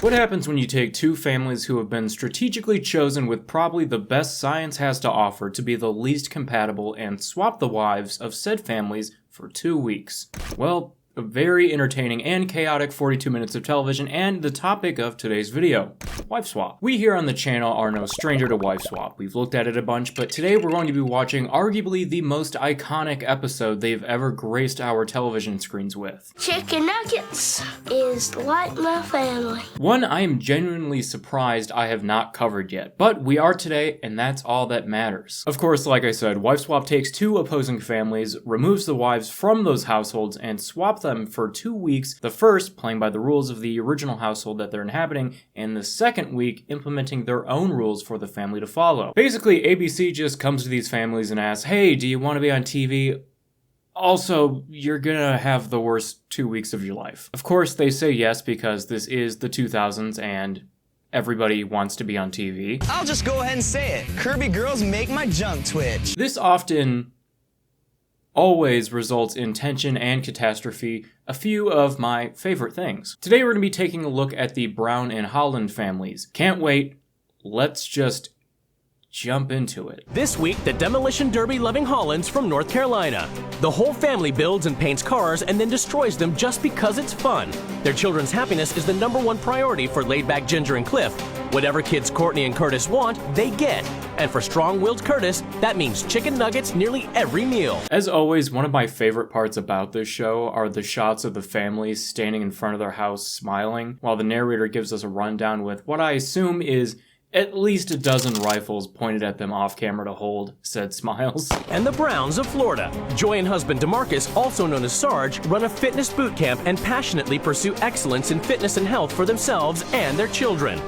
What happens when you take two families who have been strategically chosen with probably the best science has to offer to be the least compatible and swap the wives of said families for 2 weeks? Well, a very entertaining and chaotic 42 minutes of television, and the topic of today's video, wife swap. We here on the channel are no stranger to wife swap. We've looked at it a bunch, but today we're going to be watching arguably the most iconic episode they've ever graced our television screens with. Chicken nuggets is like my family. One I am genuinely surprised I have not covered yet, but we are today, and that's all that matters. Of course, like I said, wife swap takes two opposing families, removes the wives from those households, and swaps them for 2 weeks, the first playing by the rules of the original household that they're inhabiting, and the second week implementing their own rules for the family to follow. Basically, ABC just comes to these families and asks, hey, do you want to be on TV? Also, you're gonna have the worst 2 weeks of your life. Of course, they say yes because this is the 2000s and everybody wants to be on TV. I'll just go ahead and say it. Kirby girls make my junk twitch. This often always results in tension and catastrophe, a few of my favorite things. Today we're going to be taking a look at the Brown and Holland families. Can't wait, let's just jump into it. This week, the demolition derby-loving Hollands from North Carolina. The whole family builds and paints cars and then destroys them just because it's fun. Their children's happiness is the #1 priority for laid-back Ginger and Cliff. Whatever kids Courtney and Curtis want, they get. And for strong-willed Curtis, that means chicken nuggets nearly every meal. As always, one of my favorite parts about this show are the shots of the families standing in front of their house smiling, while the narrator gives us a rundown with what I assume is at least a dozen rifles pointed at them off camera to hold said smiles. And the Browns of Florida. Joy and husband DeMarcus, also known as Sarge, run a fitness boot camp and passionately pursue excellence in fitness and health for themselves and their children.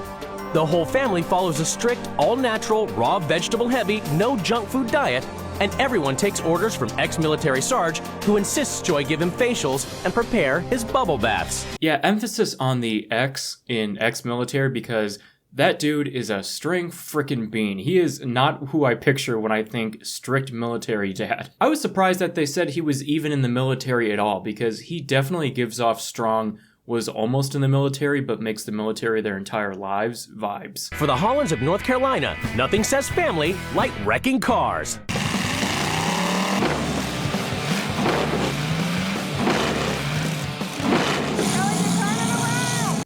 The whole family follows a strict, all-natural, raw vegetable-heavy, no junk food diet, and everyone takes orders from ex-military Sarge, who insists Joy give him facials and prepare his bubble baths. Yeah, emphasis on the ex in ex-military because that dude is a string frickin' bean. He is not who I picture when I think strict military dad. I was surprised that they said he was even in the military at all because he definitely gives off strong was almost in the military but makes the military their entire lives vibes. For the Hollands of North Carolina, nothing says family like wrecking cars.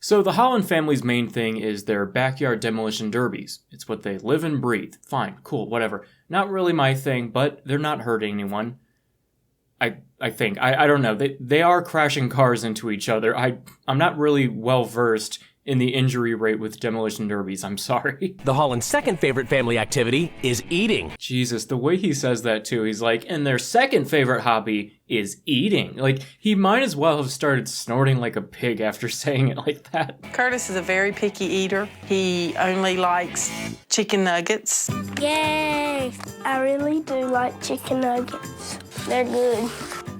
So the Holland family's main thing is their backyard demolition derbies. It's what they live and breathe. Fine, cool, whatever. Not really my thing, but they're not hurting anyone. I think. I don't know. They are crashing cars into each other. I'm not really well versed in the injury rate with demolition derbies, I'm sorry. The Hollands' second favorite family activity is eating. Jesus, the way he says that too, he's like, and their second favorite hobby is eating. Like, he might as well have started snorting like a pig after saying it like that. Curtis is a very picky eater. He only likes chicken nuggets. Yay! I really do like chicken nuggets. They're good.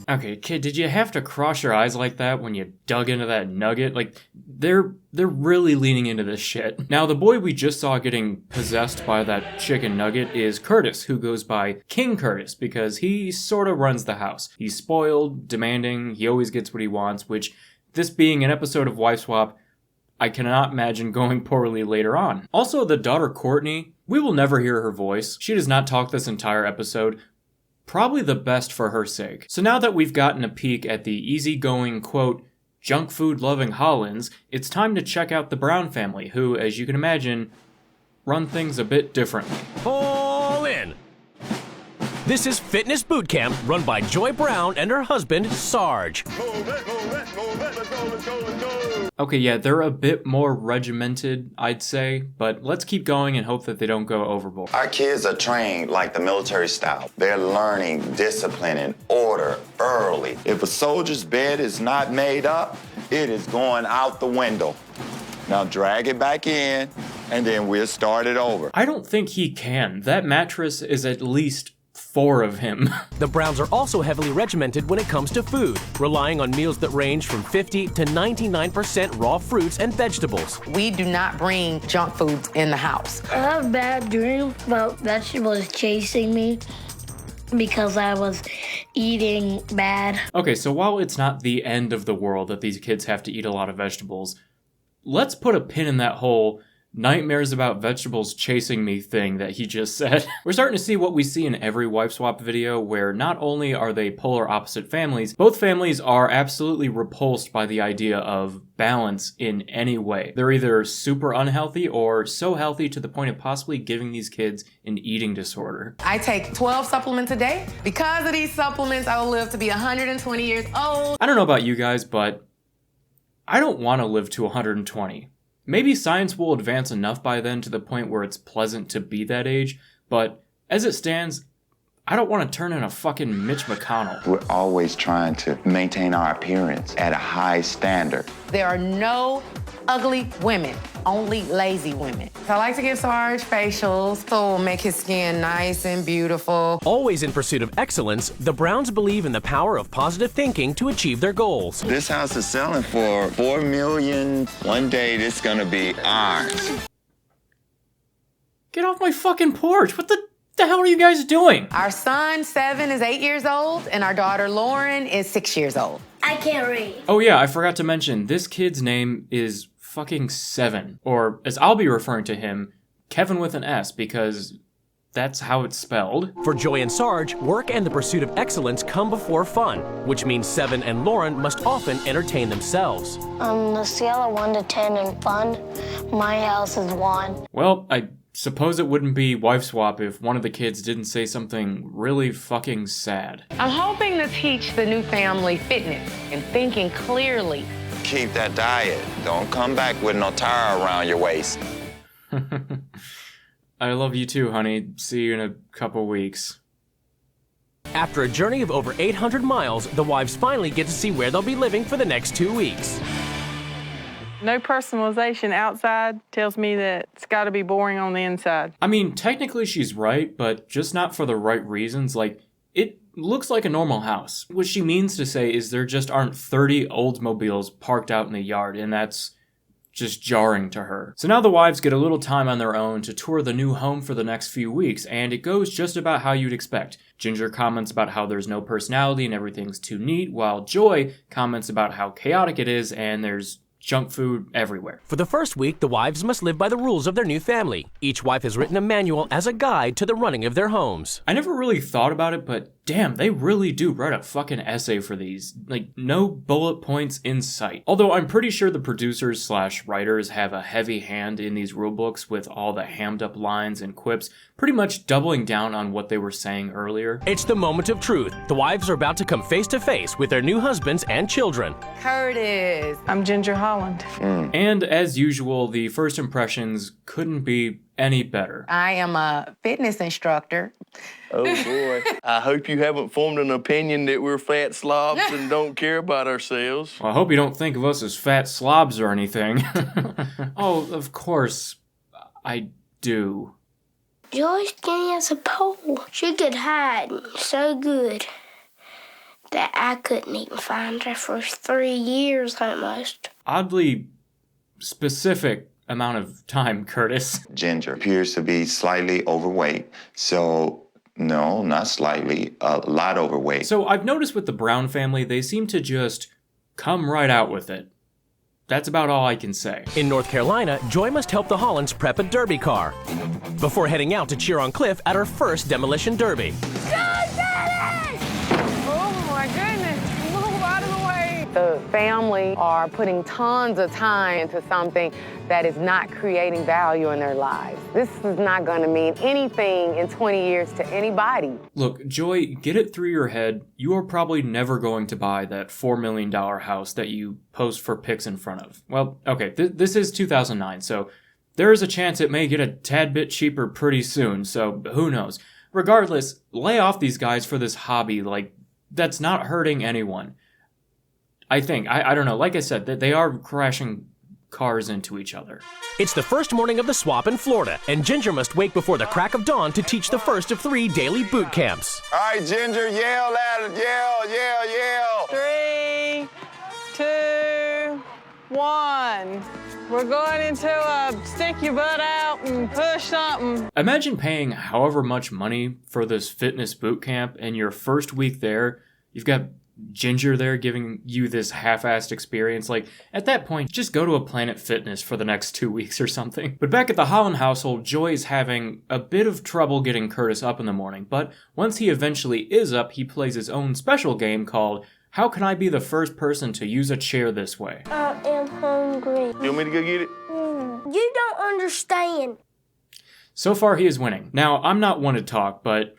Okay, kid, did you have to cross your eyes like that when you dug into that nugget? Like, they're really leaning into this shit. Now, the boy we just saw getting possessed by that chicken nugget is Curtis, who goes by King Curtis because he sort of runs the house. He's spoiled, demanding, he always gets what he wants, which, this being an episode of Wife Swap, I cannot imagine going poorly later on. Also, the daughter Courtney, we will never hear her voice. She does not talk this entire episode. Probably the best for her sake. So now that we've gotten a peek at the easygoing, quote, junk food loving Hollands, it's time to check out the Brown family, who, as you can imagine, run things a bit differently. All in! This is Fitness Boot Camp, run by Joy Brown and her husband, Sarge. Okay, yeah, they're a bit more regimented, I'd say, but let's keep going and hope that they don't go overboard. Our kids are trained like the military style. They're learning discipline and order early. If a soldier's bed is not made up, it is going out the window. Now drag it back in, and then we'll start it over. I don't think he can. That mattress is at least 4 of him. The Browns are also heavily regimented when it comes to food, relying on meals that range from 50 to 99% raw fruits and vegetables. We do not bring junk foods in the house. I have a bad dream about vegetables chasing me because I was eating bad. Okay, so while it's not the end of the world that these kids have to eat a lot of vegetables, let's put a pin in that whole nightmares about vegetables chasing me thing that he just said. We're starting to see what we see in every wife swap video, where not only are they polar opposite families, both families are absolutely repulsed by the idea of balance in any way. They're either super unhealthy or so healthy to the point of possibly giving these kids an eating disorder. I take 12 supplements a day. Because of these supplements, I will live to be 120 years old. I don't know about you guys, but I don't want to live to 120. Maybe science will advance enough by then to the point where it's pleasant to be that age, but as it stands, I don't want to turn in a fucking Mitch McConnell. We're always trying to maintain our appearance at a high standard. There are no ugly women, only lazy women. So I like to give Sarge facials, so we'll make his skin nice and beautiful. Always in pursuit of excellence, the Browns believe in the power of positive thinking to achieve their goals. This house is selling for $4 million. One day, this is gonna be ours. Get off my fucking porch! What the hell are you guys doing? Our son, 7, is 8 years old, and our daughter, Lauren, is 6 years old. I can't read. Oh yeah, I forgot to mention, this kid's name is fucking 7. Or, as I'll be referring to him, Kevin with an S, because that's how it's spelled. For Joy and Sarge, work and the pursuit of excellence come before fun, which means 7 and Lauren must often entertain themselves. On the scale of 1 to 10 in fun, my house is 1. Well, I suppose it wouldn't be wife swap if one of the kids didn't say something really fucking sad. I'm hoping to teach the new family fitness and thinking clearly. Keep that diet. Don't come back with no tire around your waist. I love you too, honey. See you in a couple weeks. After a journey of over 800 miles, the wives finally get to see where they'll be living for the next 2 weeks. No personalization outside tells me that it's got to be boring on the inside. I mean, technically she's right, but just not for the right reasons. Like, it looks like a normal house. What she means to say is there just aren't 30 Oldsmobiles parked out in the yard, and that's just jarring to her. So now the wives get a little time on their own to tour the new home for the next few weeks, and it goes just about how you'd expect. Ginger comments about how there's no personality and everything's too neat, while Joy comments about how chaotic it is and there's junk food everywhere. For the first week, the wives must live by the rules of their new family. Each wife has written a manual as a guide to the running of their homes. I never really thought about it, but damn, they really do write a fucking essay for these. Like, no bullet points in sight. Although I'm pretty sure the producers / writers have a heavy hand in these rulebooks with all the hammed up lines and quips, pretty much doubling down on what they were saying earlier. It's the moment of truth. The wives are about to come face to face with their new husbands and children. Curtis. I'm Ginger Holland. And as usual, the first impressions couldn't be any better. I am a fitness instructor. Oh boy. I hope you haven't formed an opinion that we're fat slobs and don't care about ourselves. Well, I hope you don't think of us as fat slobs or anything. Oh, of course, I do. Joy's skinny as a pole. She could hide so good that I couldn't even find her for 3 years almost. Oddly specific amount of time, Curtis. Ginger appears to be slightly overweight, so no, not slightly, a lot overweight. So I've noticed with the Brown family, they seem to just come right out with it. That's about all I can say. In North Carolina, Joy must help the Hollands prep a derby car before heading out to cheer on Cliff at her first demolition derby. Oh my goodness, move out of the way. The family are putting tons of time into something that is not creating value in their lives. This is not going to mean anything in 20 years to anybody. Look, Joy, get it through your head. You are probably never going to buy that $4 million house that you post for pics in front of. Well, okay, this is 2009, so there is a chance it may get a tad bit cheaper pretty soon, so who knows. Regardless, lay off these guys for this hobby, like, that's not hurting anyone. I think, I don't know, like I said, they are crashing cars into each other. It's the first morning of the swap in Florida, and Ginger must wake before the crack of dawn to teach the first of 3 daily boot camps. All right, Ginger, yell at it, yell. 3, 2, 1. We're going into a stick your butt out and push something. Imagine paying however much money for this fitness boot camp, and your first week there, you've got Ginger there giving you this half-assed experience. Like, at that point, just go to a Planet Fitness for the next 2 weeks or something. But back at the Holland household, Joy is having a bit of trouble getting Curtis up in the morning, but once he eventually is up, he plays his own special game called How Can I Be the First Person to Use a Chair This Way? I am hungry. You want me to go get it? You don't understand. So far, he is winning. Now, I'm not one to talk, but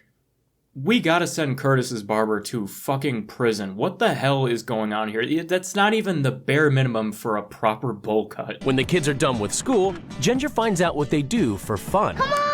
we gotta send Curtis's barber to fucking prison. What the hell is going on here? That's not even the bare minimum for a proper bowl cut. When the kids are done with school, Ginger finds out what they do for fun. Come on!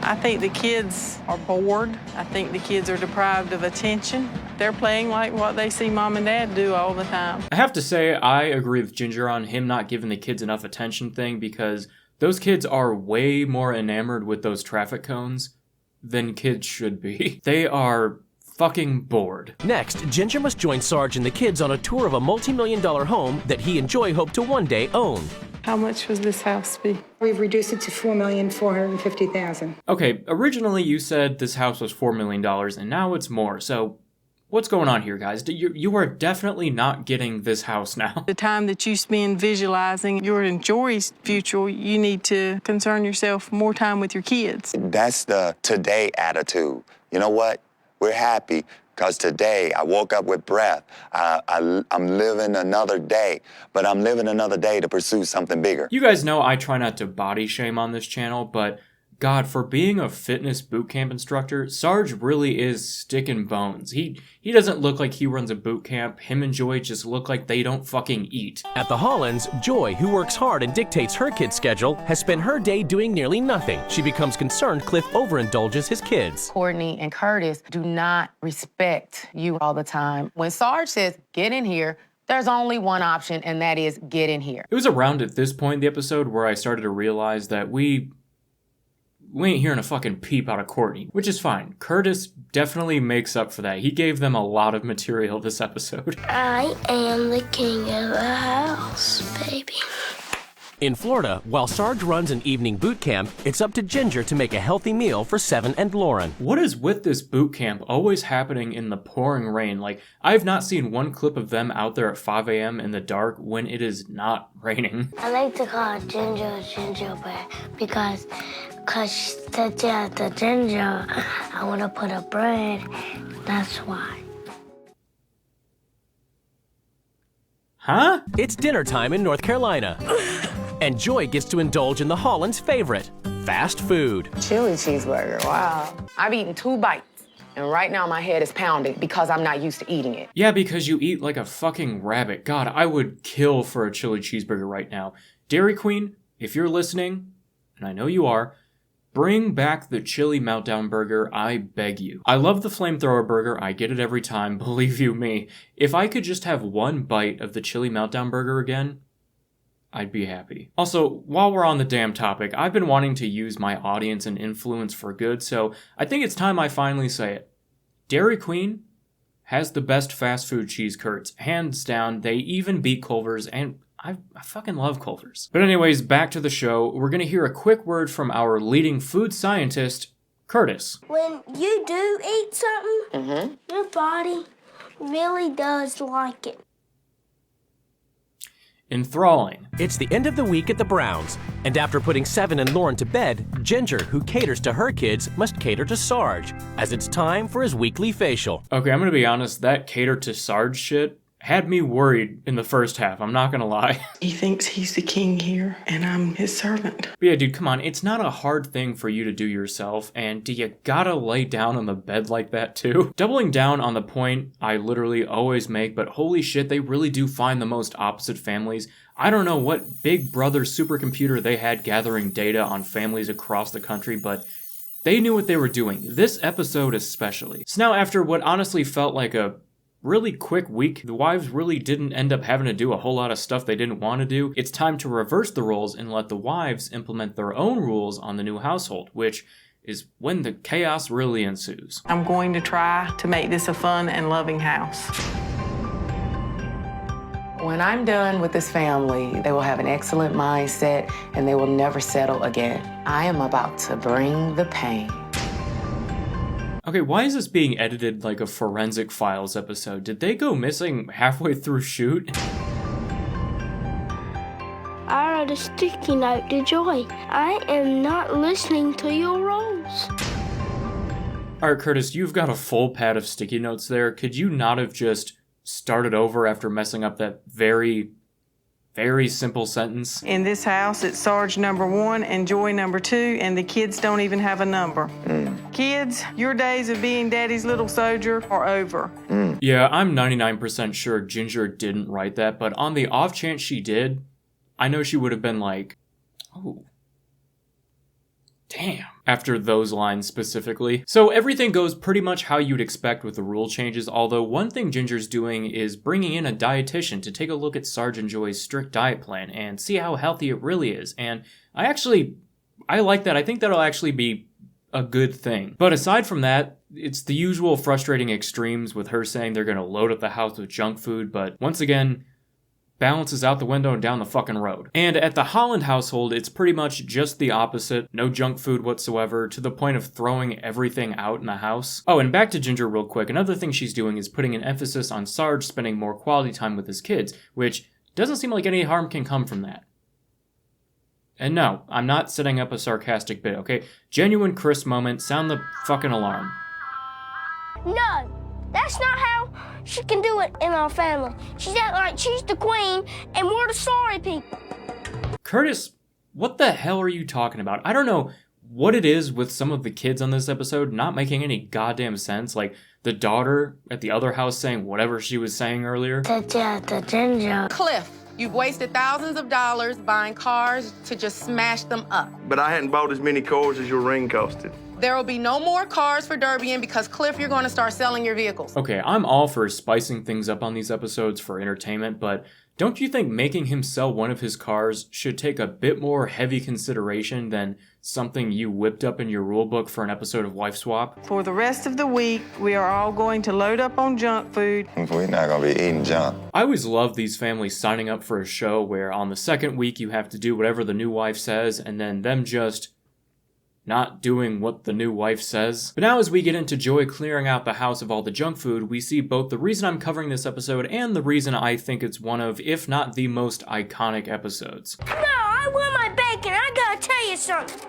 I think the kids are bored. I think the kids are deprived of attention. They're playing like what they see mom and dad do all the time. I have to say, I agree with Ginger on him not giving the kids enough attention thing, because those kids are way more enamored with those traffic cones than kids should be. They are fucking bored. Next, Ginger must join Sarge and the kids on a tour of a multi-million-dollar home that he and Joy hope to one day own. How much was this house be? We've reduced it to $4,450,000. Okay, originally you said this house was $4 million, and now it's more, so what's going on here, guys? You are definitely not getting this house now. The time that you spend visualizing your and Joy's future, you need to concern yourself more time with your kids. That's the today attitude. You know what? We're happy because today I woke up with breath. I'm living another day, but I'm living another day to pursue something bigger. You guys know I try not to body shame on this channel, but God, for being a fitness boot camp instructor, Sarge really is stick and bones. He doesn't look like he runs a boot camp. Him and Joy just look like they don't fucking eat. At the Hollands, Joy, who works hard and dictates her kids' schedule, has spent her day doing nearly nothing. She becomes concerned Cliff overindulges his kids. Courtney and Curtis do not respect you all the time. When Sarge says, get in here, there's only one option, and that is get in here. It was around at this point in the episode where I started to realize that we ain't hearing a fucking peep out of Courtney, which is fine. Curtis definitely makes up for that. He gave them a lot of material this episode. I am the king of the house, baby. In Florida, while Sarge runs an evening boot camp, it's up to Ginger to make a healthy meal for Seven and Lauren. What is with this boot camp always happening in the pouring rain? Like, I've not seen one clip of them out there at 5 a.m. in the dark when it is not raining. I like to call it gingerbread because the ginger, I want to put a bread. That's why. Huh? It's dinner time in North Carolina. And Joy gets to indulge in the Hollands' favorite, fast food. Chili cheeseburger, wow. I've eaten 2 bites, and right now my head is pounding because I'm not used to eating it. Yeah, because you eat like a fucking rabbit. God, I would kill for a chili cheeseburger right now. Dairy Queen, if you're listening, and I know you are, bring back the chili meltdown burger, I beg you. I love the flamethrower burger, I get it every time, believe you me. If I could just have one bite of the chili meltdown burger again, I'd be happy. Also, while we're on the damn topic, I've been wanting to use my audience and influence for good, so I think it's time I finally say it. Dairy Queen has the best fast food cheese curds, hands down. They even beat Culver's, and I fucking love Culver's. But anyways, back to the show. We're gonna hear a quick word from our leading food scientist, Curtis. When you do eat something, your body really does like it. Enthralling. It's the end of the week at the Browns, and after putting Seven and Lauren to bed, Ginger, who caters to her kids, must cater to Sarge, as it's time for his weekly facial. Okay, I'm gonna be honest, that cater to Sarge shit had me worried in the first half, I'm not gonna lie. He thinks he's the king here, and I'm his servant. But yeah, dude, come on, it's not a hard thing for you to do yourself, and do you gotta lay down on the bed like that too? Doubling down on the point I literally always make, but holy shit, they really do find the most opposite families. I don't know what big brother supercomputer they had gathering data on families across the country, but they knew what they were doing. This episode especially. So now after what honestly felt like a really quick week, the wives really didn't end up having to do a whole lot of stuff they didn't want to do. It's time to reverse the roles and let the wives implement their own rules on the new household, which is when the chaos really ensues. I'm going to try to make this a fun and loving house. When I'm done with this family, they will have an excellent mindset and they will never settle again. I am about to bring the pain. Okay, why is this being edited like a Forensic Files episode? Did they go missing halfway through shoot? I wrote a sticky note to Joy. I am not listening to your rules. Alright, Curtis, you've got a full pad of sticky notes there. Could you not have just started over after messing up that very, very simple sentence? In this house, it's Sarge number 1 and Joy number 2, and the kids don't even have a number. Kids, your days of being daddy's little soldier are over. Yeah, I'm 99% sure Ginger didn't write that, but on the off chance she did, I know she would have been like, oh, damn, after those lines specifically. So everything goes pretty much how you'd expect with the rule changes, although one thing Ginger's doing is bringing in a dietitian to take a look at Sarge and Joy's strict diet plan and see how healthy it really is. And I like that. I think that'll actually be a good thing. But aside from that, it's the usual frustrating extremes with her saying they're gonna load up the house with junk food, but once again, balance is out the window and down the fucking road. And at the Holland household, it's pretty much just the opposite. No junk food whatsoever, to the point of throwing everything out in the house. Oh, and back to Ginger real quick. Another thing she's doing is putting an emphasis on Sarge spending more quality time with his kids, which doesn't seem like any harm can come from that. And no, I'm not setting up a sarcastic bit, okay? Genuine Chris moment, sound the fucking alarm. No, that's not how she can do it in our family. She's act like she's the queen and we're the sorry people. Curtis, what the hell are you talking about? I don't know what it is with some of the kids on this episode not making any goddamn sense. Like the daughter at the other house saying whatever she was saying earlier. Cliff, you've wasted thousands of dollars buying cars to just smash them up. But I hadn't bought as many cars as your ring costed. There will be no more cars for Derbian because, Cliff, you're going to start selling your vehicles. Okay, I'm all for spicing things up on these episodes for entertainment, but don't you think making him sell one of his cars should take a bit more heavy consideration than something you whipped up in your rulebook for an episode of Wife Swap? For the rest of the week, we are all going to load up on junk food. We're not gonna be eating junk. I always love these families signing up for a show where on the second week you have to do whatever the new wife says, and then them just not doing what the new wife says. But now as we get into Joy clearing out the house of all the junk food, we see both the reason I'm covering this episode and the reason I think it's one of, if not the most iconic episodes. No, I want my bacon. I gotta tell you something.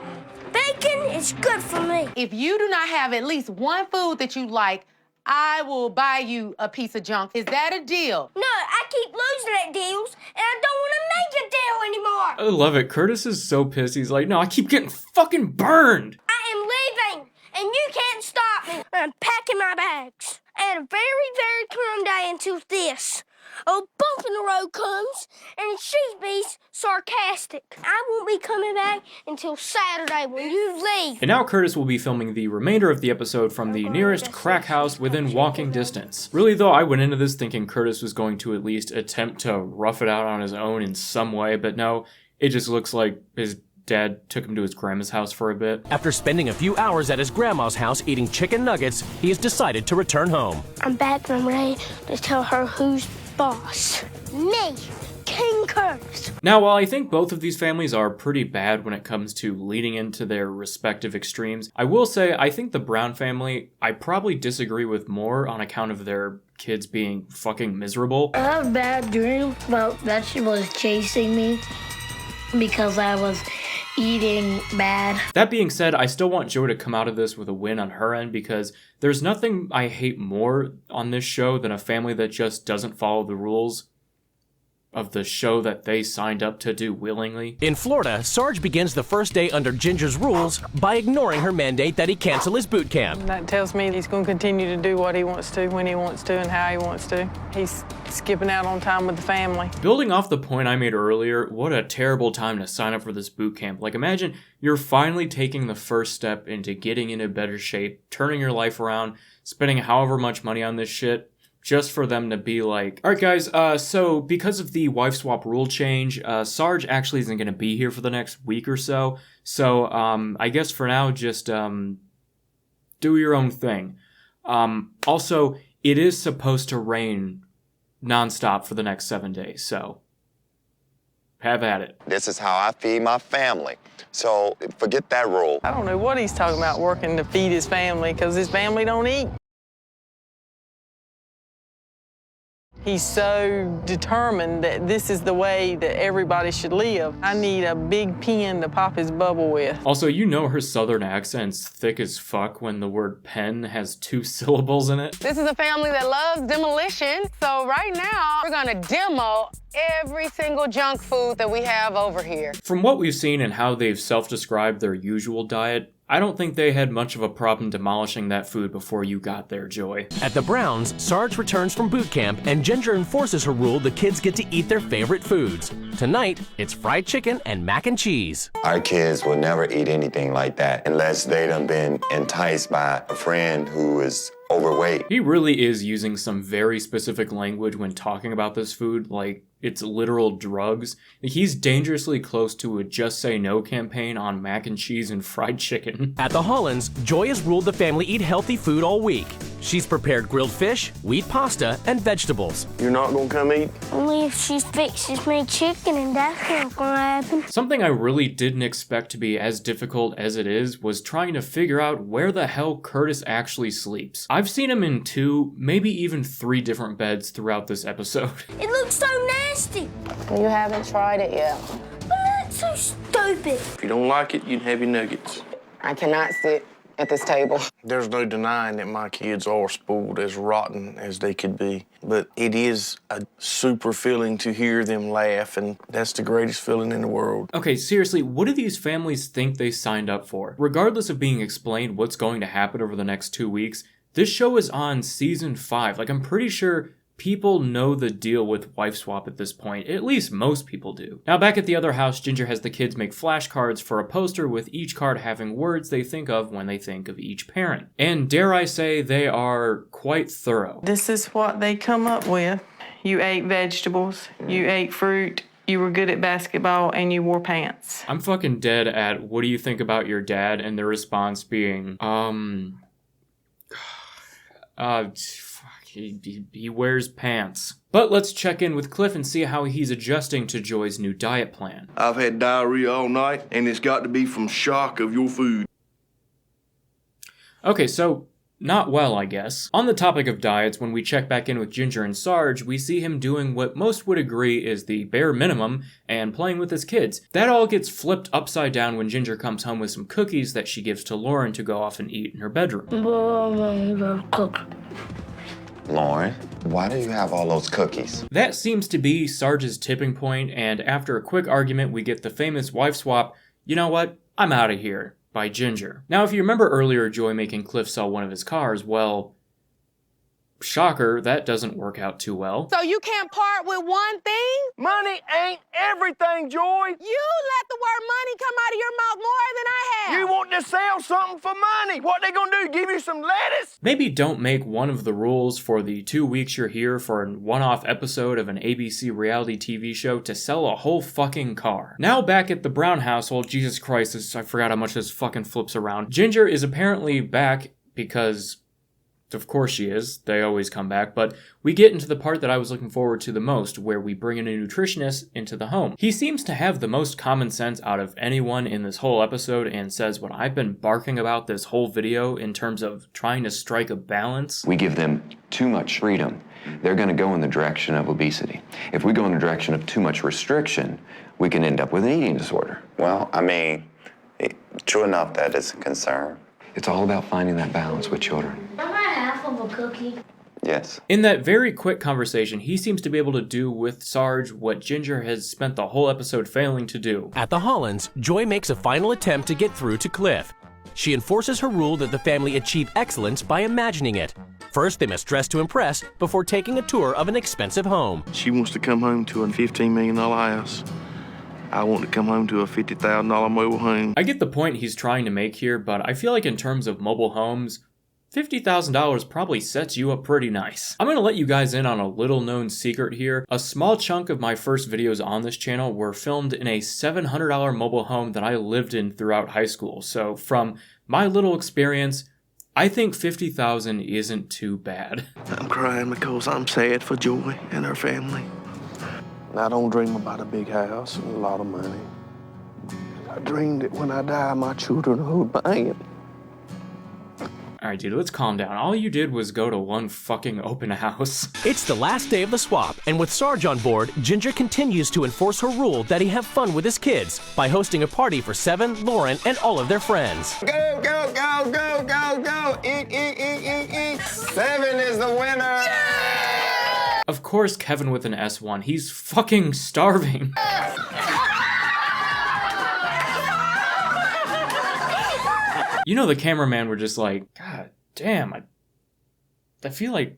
Bacon is good for me. If you do not have at least one food that you like, I will buy you a piece of junk. Is that a deal? No, I keep losing at deals, and I don't want to make a deal anymore. I love it. Curtis is so pissed. He's like, no, I keep getting fucking burned. I am leaving, and you can't stop me. I'm packing my bags. I had a very, very calm day until this. A bump in the road comes, and she be's sarcastic. I won't be coming back until Saturday when you leave. And now Curtis will be filming the remainder of the episode from the nearest crack house within walking distance. Really though, I went into this thinking Curtis was going to at least attempt to rough it out on his own in some way, but no, it just looks like his dad took him to his grandma's house for a bit. After spending a few hours at his grandma's house eating chicken nuggets, he has decided to return home. I'm back and I'm ready to tell her who's boss. Me, King Curtis. Now, while I think both of these families are pretty bad when it comes to leading into their respective extremes, I will say I think the Brown family I probably disagree with more on account of their kids being fucking miserable. I had a bad dream about that she was chasing me because I was eating bad. That being said, I still want Joy to come out of this with a win on her end because there's nothing I hate more on this show than a family that just doesn't follow the rules of the show that they signed up to do willingly. In Florida, Sarge begins the first day under Ginger's rules by ignoring her mandate that he cancel his boot camp. That tells me he's going to continue to do what he wants to, when he wants to, and how he wants to. He's skipping out on time with the family. Building off the point I made earlier, what a terrible time to sign up for this boot camp. Like, imagine you're finally taking the first step into getting into better shape, turning your life around, spending however much money on this shit, just for them to be like, all right, guys, so because of the wife swap rule change, Sarge actually isn't going to be here for the next week or so. So I guess for now, just do your own thing. Also, it is supposed to rain nonstop for the next 7 days, so have at it. This is how I feed my family. So forget that rule. I don't know what he's talking about working to feed his family because his family don't eat. He's so determined that this is the way that everybody should live. I need a big pen to pop his bubble with. Also, you know her southern accent's thick as fuck when the word pen has 2 syllables in it. This is a family that loves demolition. So right now, we're gonna demo every single junk food that we have over here. From what we've seen and how they've self-described their usual diet, I don't think they had much of a problem demolishing that food before you got there, Joy. At the Browns, Sarge returns from boot camp and Ginger enforces her rule the kids get to eat their favorite foods. Tonight, it's fried chicken and mac and cheese. Our kids will never eat anything like that unless they done been enticed by a friend who is overweight. He really is using some very specific language when talking about this food, like it's literal drugs. He's dangerously close to a Just Say No campaign on mac and cheese and fried chicken. At the Hollands, Joy has ruled the family eat healthy food all week. She's prepared grilled fish, wheat pasta, and vegetables. You're not gonna come eat? Only if she fixes me chicken, and that's not gonna happen. Something I really didn't expect to be as difficult as it is was trying to figure out where the hell Curtis actually sleeps. I've seen him in 2, maybe even 3 different beds throughout this episode. It looks so nasty. You haven't tried it yet. But that's so stupid. If you don't like it, you can have your nuggets. I cannot sit at this table. There's no denying that my kids are spoiled as rotten as they could be. But it is a super feeling to hear them laugh, and that's the greatest feeling in the world. Okay, seriously, what do these families think they signed up for? Regardless of being explained what's going to happen over the next 2 weeks, this show is on season 5. Like, I'm pretty sure people know the deal with wife swap at this point. At least most people do. Now, back at the other house, Ginger has the kids make flashcards for a poster with each card having words they think of when they think of each parent. And dare I say, they are quite thorough. This is what they come up with. You ate vegetables, you ate fruit, you were good at basketball, and you wore pants. I'm fucking dead at what do you think about your dad, and the response being, he wears pants. But let's check in with Cliff and see how he's adjusting to Joy's new diet plan. I've had diarrhea all night, and it's got to be from shock of your food. Okay, so not well, I guess. On the topic of diets, when we check back in with Ginger and Sarge, we see him doing what most would agree is the bare minimum and playing with his kids. That all gets flipped upside down when Ginger comes home with some cookies that she gives to Lauren to go off and eat in her bedroom. Lauren, why do you have all those cookies? That seems to be Sarge's tipping point, and after a quick argument, we get the famous wife swap, "You know what? I'm out of here," by Ginger. Now, if you remember earlier Joy making Cliff sell one of his cars, well, shocker, that doesn't work out too well. So you can't part with one thing? Money ain't everything, Joy. You let the word money come out of your mouth more than I have. You want to sell something for money. What they gonna do, give you some lettuce? Maybe don't make one of the rules for the 2 weeks you're here for a one-off episode of an ABC reality TV show to sell a whole fucking car. Now back at the Brown household, Jesus Christ, I forgot how much this fucking flips around. Ginger is apparently back because of course she is. They always come back. But we get into the part that I was looking forward to the most, where we bring in a nutritionist into the home. He seems to have the most common sense out of anyone in this whole episode and says what I've been barking about this whole video in terms of trying to strike a balance. We give them too much freedom. They're going to go in the direction of obesity. If we go in the direction of too much restriction, we can end up with an eating disorder. Well, I mean, true enough that it's a concern. It's all about finding that balance with children. Am I half of a cookie? Yes. In that very quick conversation, he seems to be able to do with Sarge what Ginger has spent the whole episode failing to do. At the Hollands, Joy makes a final attempt to get through to Cliff. She enforces her rule that the family achieve excellence by imagining it. First, they must dress to impress before taking a tour of an expensive home. She wants to come home to a $15 million house. I want to come home to a $50,000 mobile home. I get the point he's trying to make here, but I feel like in terms of mobile homes, $50,000 probably sets you up pretty nice. I'm gonna let you guys in on a little known secret here. A small chunk of my first videos on this channel were filmed in a $700 mobile home that I lived in throughout high school. So from my little experience, I think $50,000 isn't too bad. I'm crying because I'm sad for Joy and her family. And I don't dream about a big house and a lot of money. I dream that when I die, my children will bang it. Alright, dude, let's calm down. All you did was go to one fucking open house. It's the last day of the swap, and with Sarge on board, Ginger continues to enforce her rule that he have fun with his kids by hosting a party for Seven, Lauren, and all of their friends. Go, go, go, go, go, go. Eat, eat, eat, eat, eat. Seven is the winner. Of course, Kevin with an S1. He's fucking starving. You know, the cameraman were just like, God damn, I feel like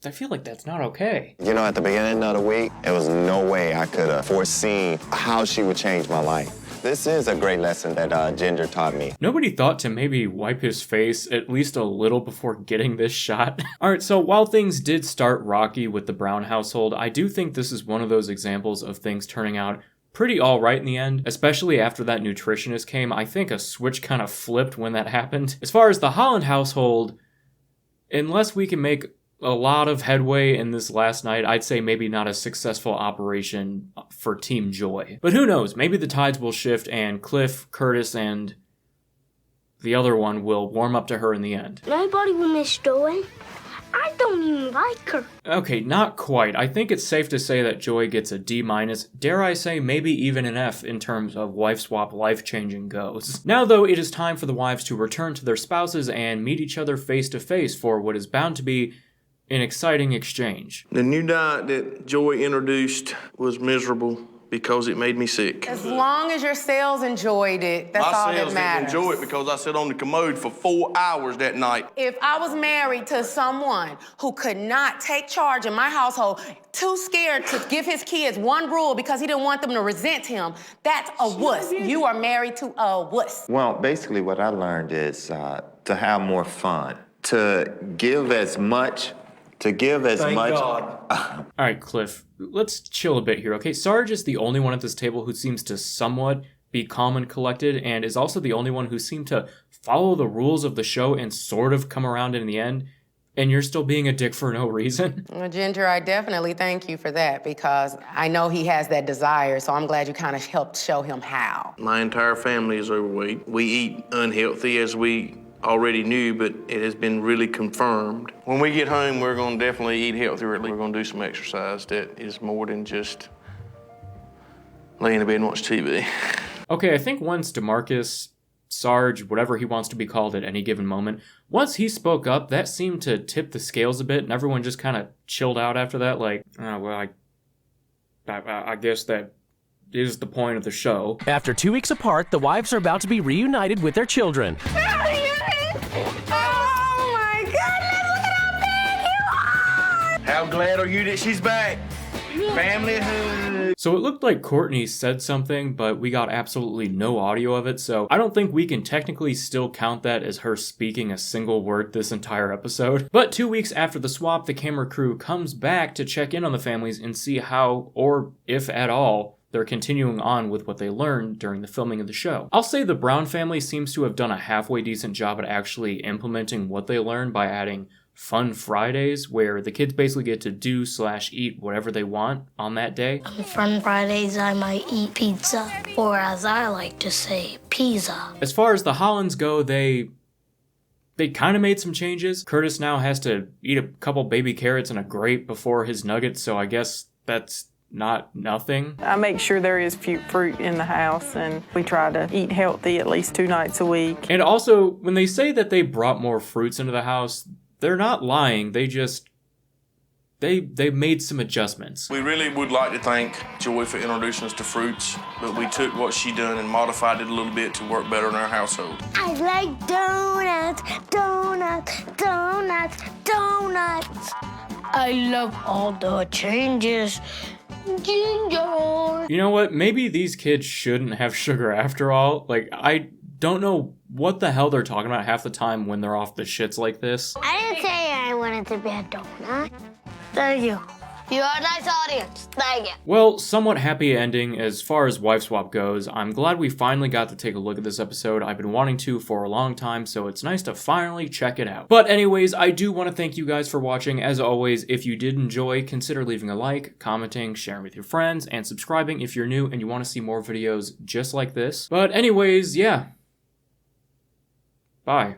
that's not okay. You know, at the beginning of the week, there was no way I could have foreseen how she would change my life. This is a great lesson that Ginger taught me. Nobody thought to maybe wipe his face at least a little before getting this shot. Alright, so while things did start rocky with the Brown household, I do think this is one of those examples of things turning out pretty alright in the end, especially after that nutritionist came. I think a switch kind of flipped when that happened. As far as the Holland household, unless we can make a lot of headway in this last night, I'd say maybe not a successful operation for Team Joy. But who knows, maybe the tides will shift and Cliff, Curtis, and the other one will warm up to her in the end. Nobody will miss Joy. I don't even like her. Okay, not quite. I think it's safe to say that Joy gets a D-, dare I say maybe even an F in terms of wife swap life-changing goes. Now though, it is time for the wives to return to their spouses and meet each other face to face for what is bound to be an exciting exchange. The new diet that Joy introduced was miserable because it made me sick. As long as your cells enjoyed it, that's all that matters. My cells didn't enjoy it because I sat on the commode for 4 hours that night. If I was married to someone who could not take charge in my household, too scared to give his kids one rule because he didn't want them to resent him, that's a wuss. You are married to a wuss. Well, basically what I learned is to have more fun, to give as much. Thank God. Alright, Cliff, let's chill a bit here, okay? Sarge is the only one at this table who seems to somewhat be calm and collected, and is also the only one who seemed to follow the rules of the show and sort of come around in the end, and you're still being a dick for no reason. Well, Ginger, I definitely thank you for that because I know he has that desire, so I'm glad you kind of helped show him how. My entire family is overweight. We eat unhealthy as we already knew, but it has been really confirmed. When we get home, we're going to definitely eat healthy, or at least we're going to do some exercise that is more than just lay in bed and watch TV. Okay, I think once DeMarcus, Sarge, whatever he wants to be called at any given moment, once he spoke up, that seemed to tip the scales a bit, and everyone just kind of chilled out after that, like, oh, well, I guess that is the point of the show. After 2 weeks apart, the wives are about to be reunited with their children. How glad are you that she's back? Family hug. So it looked like Courtney said something, but we got absolutely no audio of it, so I don't think we can technically still count that as her speaking a single word this entire episode. But 2 weeks after the swap, the camera crew comes back to check in on the families and see how, or if at all, they're continuing on with what they learned during the filming of the show. I'll say the Brown family seems to have done a halfway decent job at actually implementing what they learned by adding Fun Fridays, where the kids basically get to do/eat whatever they want on that day. On Fun Fridays, I might eat pizza, or as I like to say, pizza. As far as the Hollands go, they kind of made some changes. Curtis now has to eat a couple baby carrots and a grape before his nuggets, so I guess that's not nothing. I make sure there is fruit in the house, and we try to eat healthy at least 2 nights a week. And also, when they say that they brought more fruits into the house, they're not lying. They just, they made some adjustments. We really would like to thank Joy for introducing us to fruits, but we took what she done and modified it a little bit to work better in our household. I like donuts, donuts, donuts, donuts. I love all the changes. Ginger. You know what? Maybe these kids shouldn't have sugar after all. Like, I don't know what the hell they're talking about half the time when they're off the shits like this. I didn't say I wanted to be a donut. Thank you. You're a nice audience. Thank you. Well, somewhat happy ending as far as Wife Swap goes. I'm glad we finally got to take a look at this episode. I've been wanting to for a long time, so it's nice to finally check it out. But anyways, I do want to thank you guys for watching. As always, if you did enjoy, consider leaving a like, commenting, sharing with your friends, and subscribing if you're new and you want to see more videos just like this. But anyways, yeah. Bye.